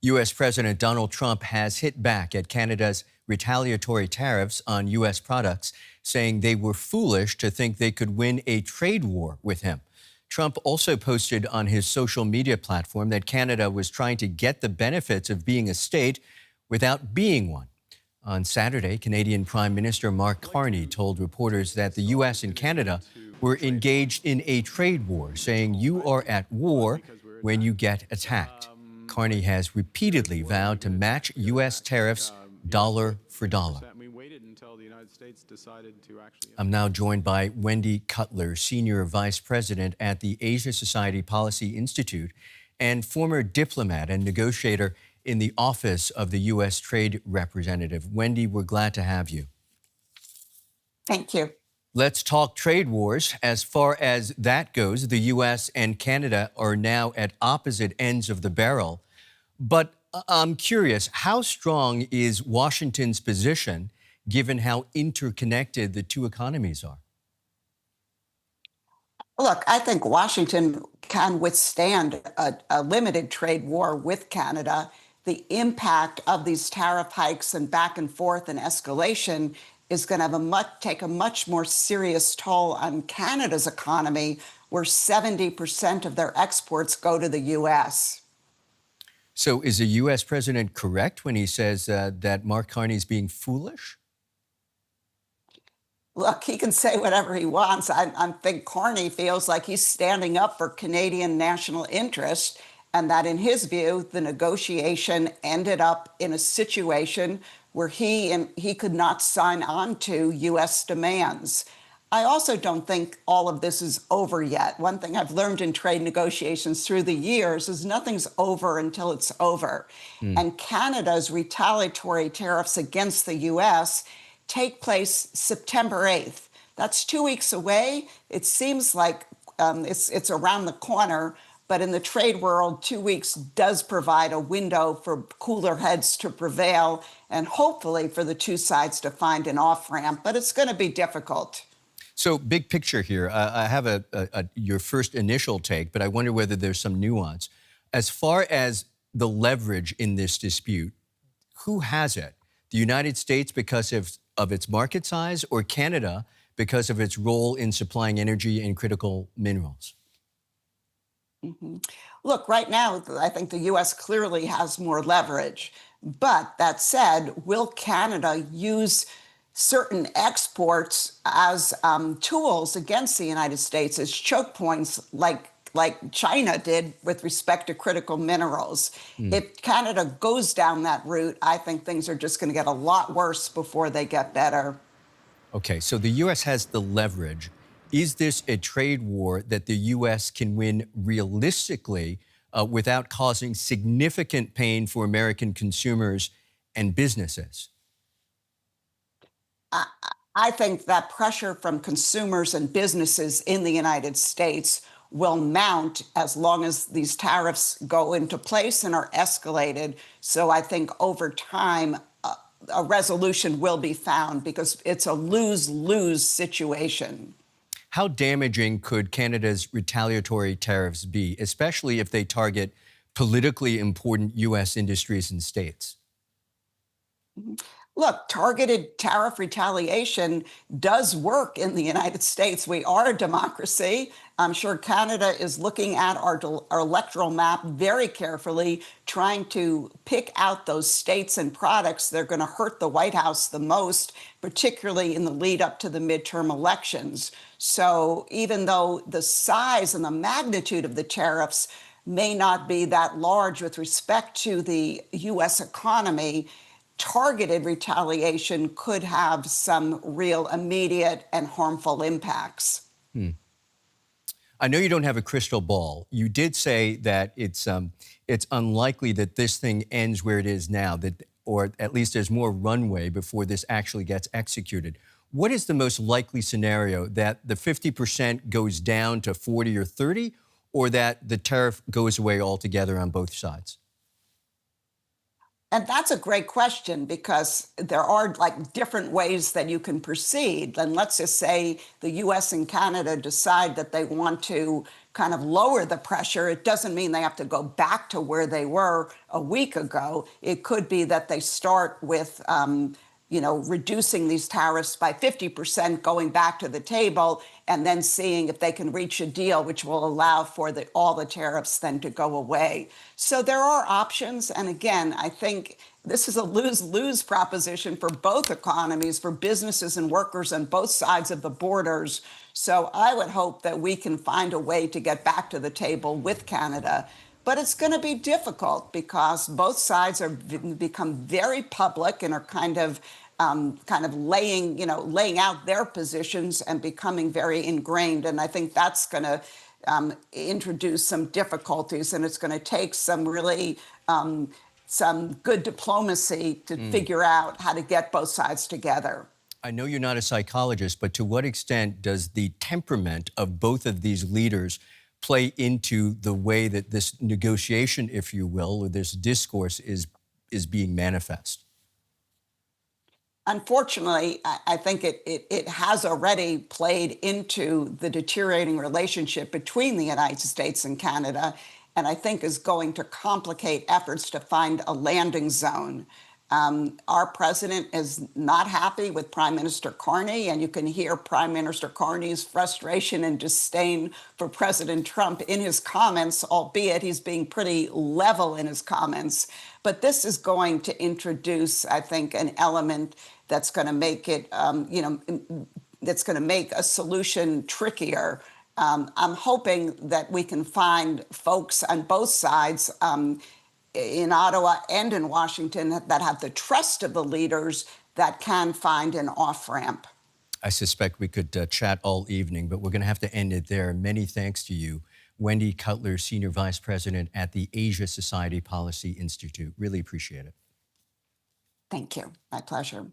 U.S. President Donald Trump has hit back at Canada's retaliatory tariffs on U.S. products, saying they were foolish to think they could win a trade war with him. Trump also posted on his social media platform that Canada was trying to get the benefits of being a state without being one. On Saturday, Canadian Prime Minister Mark Carney told reporters that the U.S. and Canada were engaged in a trade war, saying you are at war when you get attacked. Carney has repeatedly vowed to match U.S. tariffs dollar for dollar. I'm now joined by Wendy Cutler, Senior Vice President at the Asia Society Policy Institute and former diplomat and negotiator in the Office of the U.S. Trade Representative. Wendy, we're glad to have you. Thank you. Let's talk trade wars. As far as that goes, the U.S. and Canada are now at opposite ends of the barrel. But I'm curious, how strong is Washington's position given how interconnected the two economies are? Look, I think Washington can withstand a limited trade war with Canada. The impact of these tariff hikes and back and forth and escalation is going to take a much more serious toll on Canada's economy, where 70% of their exports go to the U.S. So is the U.S. president correct when he says that Mark Carney is being foolish? Look, he can say whatever he wants. I think Carney feels like he's standing up for Canadian national interest, and that in his view, the negotiation ended up in a situation where he could not sign on to U.S. demands. I also don't think all of this is over yet. One thing I've learned in trade negotiations through the years is nothing's over until it's over. And Canada's retaliatory tariffs against the U.S. take place September 8th. That's 2 weeks away. It seems like it's around the corner. But in the trade world, 2 weeks does provide a window for cooler heads to prevail and hopefully for the two sides to find an off-ramp. But it's going to be difficult. So big picture here. I have your first initial take, but I wonder whether there's some nuance. As far as the leverage in this dispute, who has it? The United States because of its market size, or Canada because of its role in supplying energy and critical minerals? Look, right now, I think the U.S. clearly has more leverage. But that said, will Canada use certain exports as tools against the United States, as choke points, like China did with respect to critical minerals? If Canada goes down that route, I think things are just going to get a lot worse before they get better. Okay, so the U.S. has the leverage. Is this a trade war that the U.S. can win realistically without causing significant pain for American consumers and businesses? I think that pressure from consumers and businesses in the United States will mount as long as these tariffs go into place and are escalated. So I think over time, a resolution will be found because it's a lose-lose situation. How damaging could Canada's retaliatory tariffs be, especially if they target politically important U.S. industries and states? Look, targeted tariff retaliation does work in the United States. We are a democracy. I'm sure Canada is looking at our electoral map very carefully, trying to pick out those states and products that are going to hurt the White House the most, particularly in the lead up to the midterm elections. So even though the size and the magnitude of the tariffs may not be that large with respect to the U.S. economy, targeted retaliation could have some real immediate and harmful impacts. I know you don't have a crystal ball. You did say that it's unlikely that this thing ends where it is now, or at least there's more runway before this actually gets executed. What is the most likely scenario, that the 50% goes down to 40 or 30, or that the tariff goes away altogether on both sides? And that's a great question, because there are different ways that you can proceed. And let's just say the U.S. and Canada decide that they want to kind of lower the pressure. It doesn't mean they have to go back to where they were a week ago. It could be that they start with, reducing these tariffs by 50%, going back to the table, and then seeing if they can reach a deal which will allow for all the tariffs then to go away. So there are options. And again, I think this is a lose-lose proposition for both economies, for businesses and workers on both sides of the borders. So I would hope that we can find a way to get back to the table with Canada. But it's going to be difficult because both sides are become very public and are kind of laying out their positions and becoming very ingrained. And I think that's going to introduce some difficulties, and it's going to take some really some good diplomacy to figure out how to get both sides together. I know you're not a psychologist, but to what extent does the temperament of both of these leaders play into the way that this negotiation, if you will, or this discourse is being manifest? Unfortunately, I think it has already played into the deteriorating relationship between the United States and Canada, and I think is going to complicate efforts to find a landing zone. Our president is not happy with Prime Minister Carney, and you can hear Prime Minister Carney's frustration and disdain for President Trump in his comments, albeit he's being pretty level in his comments. But this is going to introduce, I think, an element that's going to make it, that's going to make a solution trickier. I'm hoping that we can find folks on both sides in Ottawa and in Washington that have the trust of the leaders that can find an off-ramp. I suspect we could chat all evening, but we're going to have to end it there. Many thanks to you, Wendy Cutler, Senior Vice President at the Asia Society Policy Institute. Really appreciate it. Thank you. My pleasure.